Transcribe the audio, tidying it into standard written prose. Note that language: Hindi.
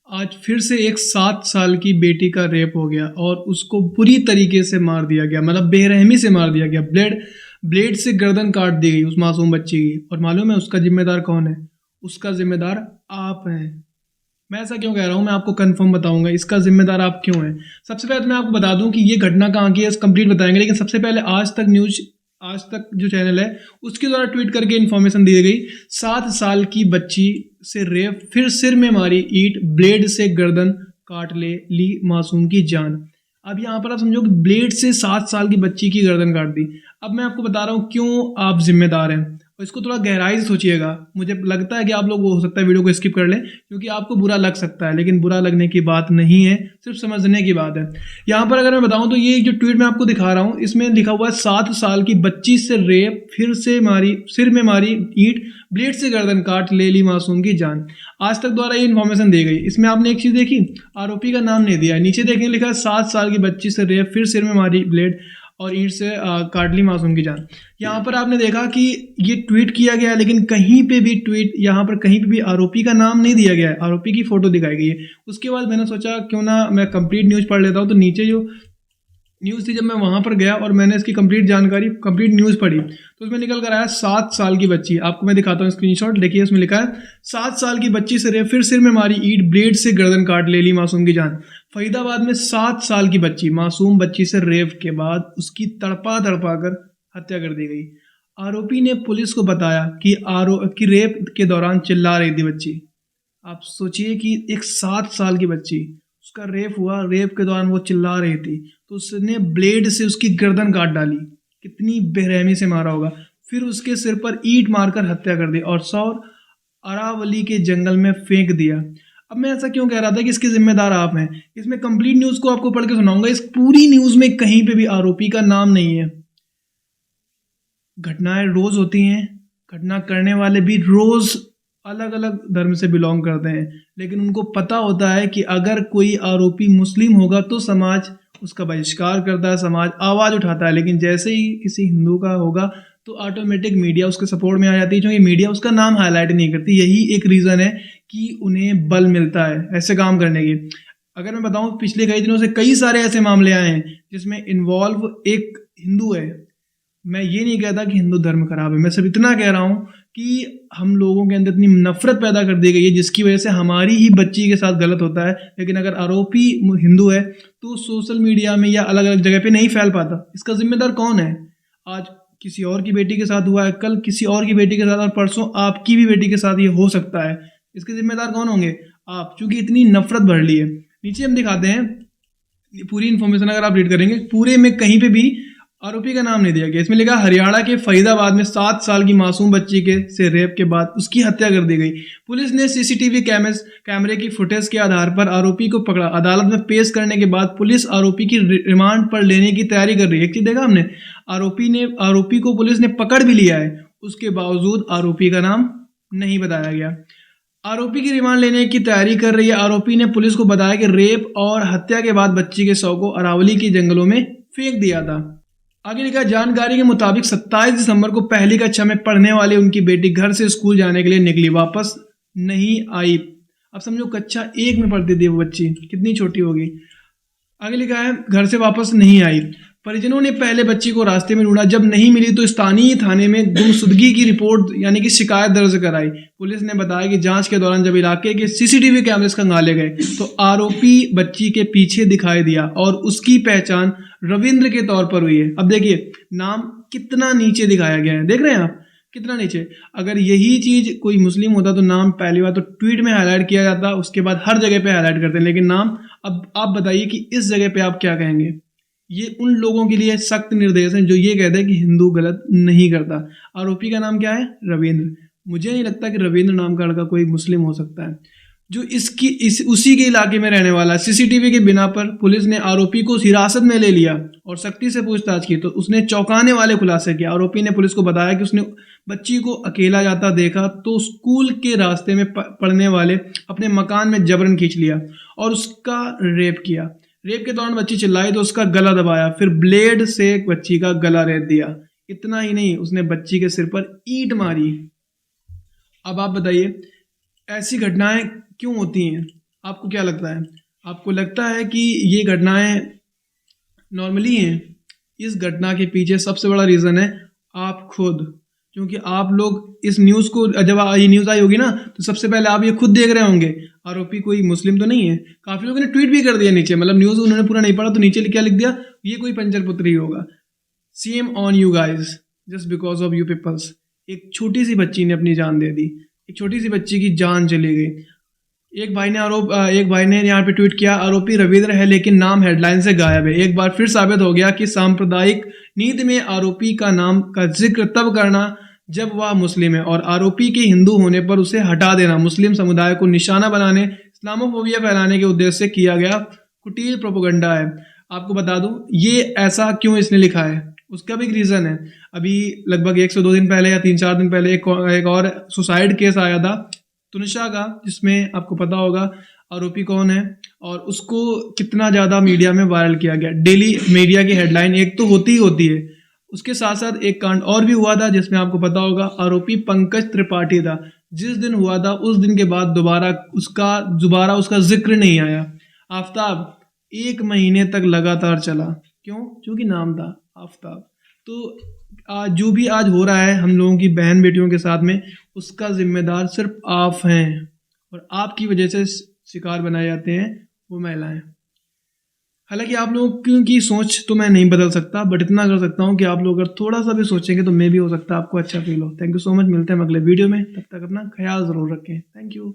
आज फिर से एक 7 साल की बेटी का रेप हो गया और उसको बुरी तरीके से मार दिया गया, मतलब बेरहमी से मार दिया गया। ब्लेड ब्लेड से गर्दन काट दी गई उस मासूम बच्ची की। और मालूम है उसका जिम्मेदार कौन है? उसका जिम्मेदार आप हैं। मैं ऐसा क्यों कह रहा हूँ, मैं आपको कंफर्म बताऊंगा इसका जिम्मेदार आप क्यों हैं। सबसे पहले तो मैं आपको बता दूं कि ये घटना कहाँ की है, कंप्लीट बताएंगे, लेकिन सबसे पहले आज तक जो चैनल है उसके द्वारा ट्वीट करके इन्फॉर्मेशन दी गई। 7 साल की बच्ची से रेप, फिर सिर में मारी ईंट, ब्लेड से गर्दन काट ली मासूम की जान। अब यहाँ पर आप समझो कि ब्लेड से 7 साल की बच्ची की गर्दन काट दी। अब मैं आपको बता रहा हूँ क्यों आप जिम्मेदार हैं, और इसको थोड़ा गहराई से सोचिएगा। मुझे लगता है कि आप लोग हो सकता है वीडियो को स्किप कर लें क्योंकि आपको बुरा लग सकता है, लेकिन बुरा लगने की बात नहीं है, सिर्फ समझने की बात है। यहाँ पर अगर मैं बताऊं तो ये जो ट्वीट मैं आपको दिखा रहा हूँ इसमें लिखा हुआ है 7 साल की बच्ची से रेप, फिर से मारी, सिर में मारी ईंट, ब्लेड से गर्दन काट ली मासूम की जान। आज तक द्वारा ये इन्फॉर्मेशन दी गई। इसमें आपने एक चीज देखी, आरोपी का नाम नहीं दिया है। नीचे देखने लिखा है 7 साल की बच्ची से रेप, फिर सिर में मारी ब्लेड और ईंट से काट ली मासूम की जान। यहाँ पर आपने देखा कि ये ट्वीट किया गया है, लेकिन कहीं पे भी ट्वीट, यहाँ पर कहीं पे भी आरोपी का नाम नहीं दिया गया है, आरोपी की फोटो दिखाई गई है। उसके बाद मैंने सोचा क्यों ना मैं कंप्लीट न्यूज़ पढ़ लेता हूँ। तो नीचे जो न्यूज़ थी, जब मैं वहां पर गया और मैंने इसकी कंप्लीट न्यूज़ पढ़ी तो उसमें निकल कर आया 7 साल की बच्ची। आपको मैं दिखाता हूँ स्क्रीनशॉट, देखिए उसमें लिखा है 7 साल की बच्ची से रेप, फिर सिर में मारी ईंट, ब्लेड से गर्दन काट ली मासूम की जान। फरीदाबाद में 7 साल की बच्ची, मासूम बच्ची से रेप के बाद उसकी तड़पा तड़पा कर हत्या कर दी गई। आरोपी ने पुलिस को बताया कि रेप के दौरान चिल्ला रही थी बच्ची। आप सोचिए कि एक 7 साल की बच्ची, उसका रेप हुआ, रेप के दौरान वो चिल्ला रही थी तो उसने ब्लेड से उसकी गर्दन काट डाली। कितनी बेरहमी से मारा होगा। फिर उसके सिर पर ईंट मारकर हत्या कर दी और सौर अरावली के जंगल में फेंक दिया। अब मैं ऐसा क्यों कह रहा था कि इसके जिम्मेदार आप हैं। इसमें कंप्लीट न्यूज़ को आपको पढ़ के सुनाऊंगा। इस पूरी न्यूज़ में कहीं पे भी आरोपी का नाम नहीं है। घटनाएं रोज होती हैं, घटना करने वाले भी रोज अलग अलग धर्म से बिलोंग करते हैं, लेकिन उनको पता होता है कि अगर कोई आरोपी मुस्लिम होगा तो समाज उसका बहिष्कार करता है, समाज आवाज़ उठाता है। लेकिन जैसे ही किसी हिंदू का होगा तो ऑटोमेटिक मीडिया उसके सपोर्ट में आ जाती है, क्योंकि मीडिया उसका नाम हाईलाइट नहीं करती। यही एक रीज़न है कि उन्हें बल मिलता है ऐसे काम करने की। अगर मैं बताऊं, पिछले कई दिनों से कई सारे ऐसे मामले आए हैं जिसमें इन्वॉल्व एक हिंदू है। मैं ये नहीं कहता कि हिंदू धर्म खराब है, मैं सिर्फ इतना कह रहा हूँ कि हम लोगों के अंदर इतनी नफरत पैदा कर दी गई है जिसकी वजह से हमारी ही बच्ची के साथ गलत होता है। लेकिन अगर आरोपी हिंदू है तो सोशल मीडिया में या अलग अलग जगह पे नहीं फैल पाता। इसका जिम्मेदार कौन है? आज किसी और की बेटी के साथ हुआ है, कल किसी और की बेटी के साथ, और परसों आपकी भी बेटी के साथ ये हो सकता है। इसके जिम्मेदार कौन होंगे? आप, क्योंकि इतनी नफरत बढ़ ली है। नीचे हम दिखाते हैं पूरी इन्फॉर्मेशन, अगर आप रीड करेंगे पूरे में कहीं पे भी आरोपी का नाम नहीं दिया गया। इसमें लिखा हरियाणा के फरीदाबाद में 7 साल की मासूम बच्ची के से रेप के बाद उसकी हत्या कर दी गई। पुलिस ने सीसीटीवी कैमरे की फुटेज के आधार पर आरोपी को पकड़ा। अदालत में पेश करने के बाद पुलिस आरोपी की रिमांड पर लेने की तैयारी कर रही है। एक चीज देखा हमने, आरोपी को पुलिस ने पकड़ भी लिया है, उसके बावजूद आरोपी का नाम नहीं बताया गया। आरोपी की रिमांड लेने की तैयारी कर रही है। आरोपी ने पुलिस को बताया कि रेप और हत्या के बाद बच्ची के शव को अरावली के जंगलों में फेंक दिया था। आगे लिखा, जानकारी के मुताबिक 27 दिसंबर को पहली कक्षा में पढ़ने वाली उनकी बेटी घर से स्कूल जाने के लिए निकली, वापस नहीं आई। अब समझो कक्षा 1 में पढ़ती थी वो बच्ची, कितनी छोटी होगी। आगे लिखा है घर से वापस नहीं आई। परिजनों ने पहले बच्ची को रास्ते में ढूंढा, जब नहीं मिली तो स्थानीय थाने में गुमशुदगी की रिपोर्ट यानी कि शिकायत दर्ज कराई। पुलिस ने बताया कि जांच के दौरान जब इलाके के सीसीटीवी कैमरे खंगाले गए तो आरोपी बच्ची के पीछे दिखाई दिया और उसकी पहचान रविंद्र के तौर पर हुई है। अब देखिए नाम कितना नीचे दिखाया गया है, देख रहे हैं आप कितना नीचे। अगर यही चीज कोई मुस्लिम होता तो नाम पहली बार तो ट्वीट में हाईलाइट किया जाता, उसके बाद हर जगह पे हाईलाइट करते हैं, लेकिन नाम। अब आप बताइए कि इस जगह पे आप क्या कहेंगे। ये उन लोगों के लिए सख्त निर्देश हैं जो ये कहते हैं कि हिंदू गलत नहीं करता। आरोपी का नाम क्या है? रविंद्र। मुझे नहीं लगता कि रविंद्र नाम का लड़का कोई मुस्लिम हो सकता है जो उसी के इलाके में रहने वाला। सीसीटीवी के बिना पर पुलिस ने आरोपी को हिरासत में ले लिया और सख्ती से पूछताछ की तो उसने चौंकाने वाले खुलासे किए। आरोपी ने पुलिस को बताया कि उसने बच्ची को अकेला जाता देखा तो स्कूल के रास्ते में पढ़ने वाले अपने मकान में जबरन खींच लिया और उसका रेप किया। रेप के दौरान बच्ची चिल्लाई तो उसका गला दबाया, फिर ब्लेड से बच्ची का गला रेत दिया। इतना ही नहीं, उसने बच्ची के सिर पर ईंट मारी। अब आप बताइए ऐसी घटनाएं क्यों होती हैं? आपको क्या लगता है? आपको लगता है कि ये घटनाएं नॉर्मली हैं? इस घटना के पीछे सबसे बड़ा रीज़न है आप खुद, क्योंकि आप लोग इस न्यूज़ को जब ये न्यूज़ आई होगी ना तो सबसे पहले आप ये खुद देख रहे होंगे आरोपी कोई मुस्लिम तो नहीं है। काफ़ी लोगों ने ट्वीट भी कर दिया नीचे, मतलब न्यूज़ उन्होंने पूरा नहीं पढ़ा तो नीचे क्या लिख दिया, ये कोई पंचर पुत्र ही होगा। Shame on you guys, just because of you peoples. एक छोटी सी बच्ची ने अपनी जान दे दी, एक छोटी सी बच्ची की जान चली गई। एक भाई ने यहाँ पे ट्वीट किया, आरोपी रविंद्र है लेकिन नाम हेडलाइन से गायब है। एक बार फिर साबित हो गया कि सांप्रदायिक नीति में आरोपी का नाम का जिक्र तब करना जब वह मुस्लिम है और आरोपी के हिंदू होने पर उसे हटा देना मुस्लिम समुदाय को निशाना बनाने, इस्लामोफोबिया फैलाने के उद्देश्य से किया गया कुटिल प्रोपेगेंडा है। आपको बता दूं ये ऐसा क्यों इसने लिखा है, उसका भी एक रीज़न है। अभी लगभग 1 से 2 दिन पहले या 3-4 दिन पहले एक और सुसाइड केस आया था तुनिशा का, जिसमें आपको पता होगा आरोपी कौन है और उसको कितना ज़्यादा मीडिया में वायरल किया गया। डेली मीडिया की हेडलाइन एक तो होती ही होती है, उसके साथ साथ एक कांड और भी हुआ था जिसमें आपको पता होगा आरोपी पंकज त्रिपाठी था। जिस दिन हुआ था उस दिन के बाद दोबारा उसका जिक्र नहीं आया। आफताब 1 महीने तक लगातार चला, क्यों? क्योंकि नाम था आफताब। तो जो भी आज हो रहा है हम लोगों की बहन बेटियों के साथ में, उसका जिम्मेदार सिर्फ आप हैं और आपकी वजह से शिकार बनाए जाते हैं वो महिलाएं। हालांकि आप लोगों की सोच तो मैं नहीं बदल सकता, बट इतना कर सकता हूं कि आप लोग अगर थोड़ा सा भी सोचेंगे तो मे भी हो सकता है आपको अच्छा फील हो। थैंक यू सो मच, मिलते हैं अगले वीडियो में, तब तक अपना ख्याल ज़रूर रखें। Thank you.